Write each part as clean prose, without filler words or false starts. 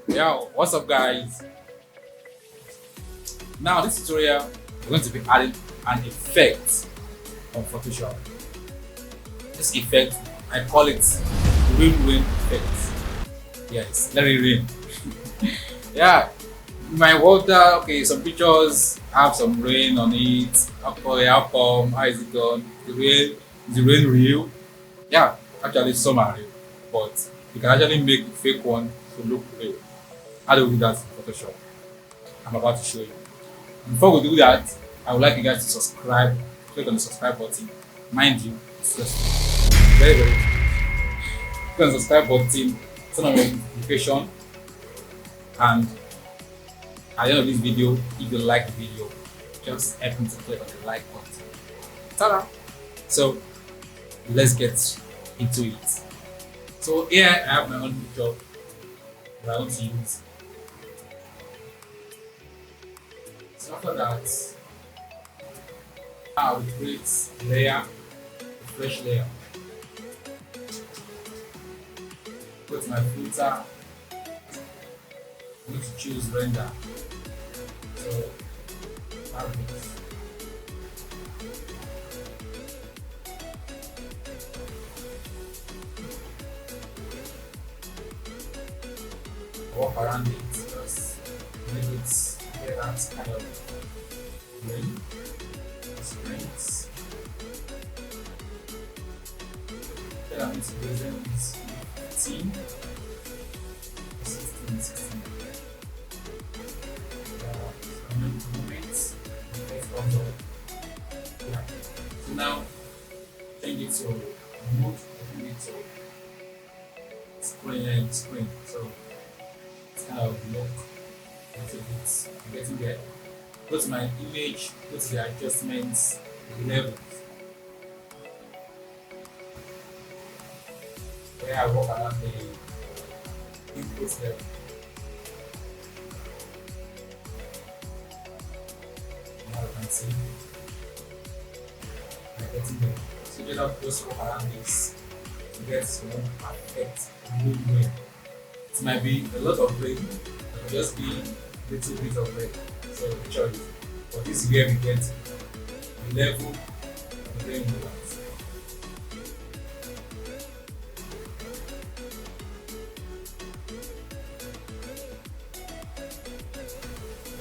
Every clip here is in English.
Yeah, what's up guys? Now this tutorial we're going to be adding an effect on Photoshop. This effect I call it rain effect. Yes, let it rain. Yeah, my water, okay, some pictures have some rain on it. Okay, how come? How is it done? The rain real? Yeah, actually some are real, but you can actually make the fake one to look real. How do we do that in Photoshop? I'm about to show you. Before we do that, I would like you guys to subscribe. Click on the subscribe button. Mind you, it's just very click on the subscribe button, turn on notification, and at the end of this video, if you like the video, just help me to click on the like button. Ta-da! So let's get into it. So here I have my own picture that I want to use. So after that, I will create layer, a fresh layer. Go to my filter. I need to choose render. So have it. Walk around it, just make it get that kind of grain, strengths. Then I'm going to present this 15, 16. Moments, yeah. So now change it to mode, change it to screen. So it's kind of look a bit getting there. Go to my image, go to the adjustments, levels. Where I walk around the input level. Now you can see I'm getting there. So just walk around this to get one perfect blue way. It might be a lot of rain, it will just be a little bit of rain. So the choice. But this is where we get the level of the rain balance.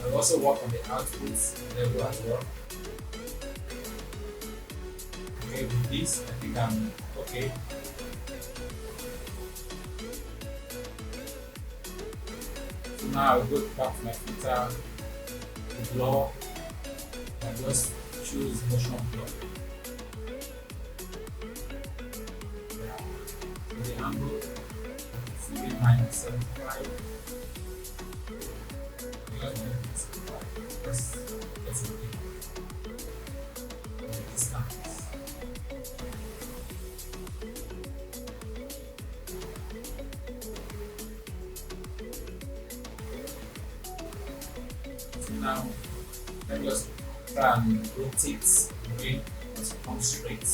I'll also work on the output level as well. Okay, with this, I think I'm okay. So now I'll go back to my filter, the blur, and just choose motion blur. Yeah. So the angle, CV -75. Just let's see the distance. So now let me just try and rotate the way to come straight.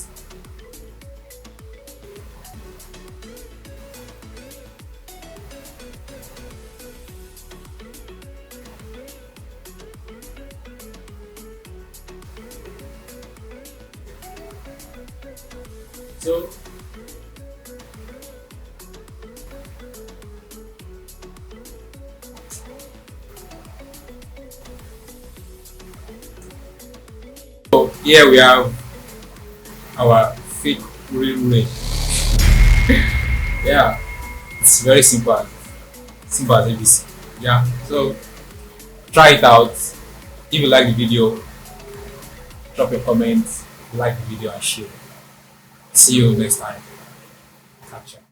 So here we have our fake real rain. Yeah, it's very simple as ABC. Yeah, so try it out. If you like the video, drop your comments, like the video and share. See you next time.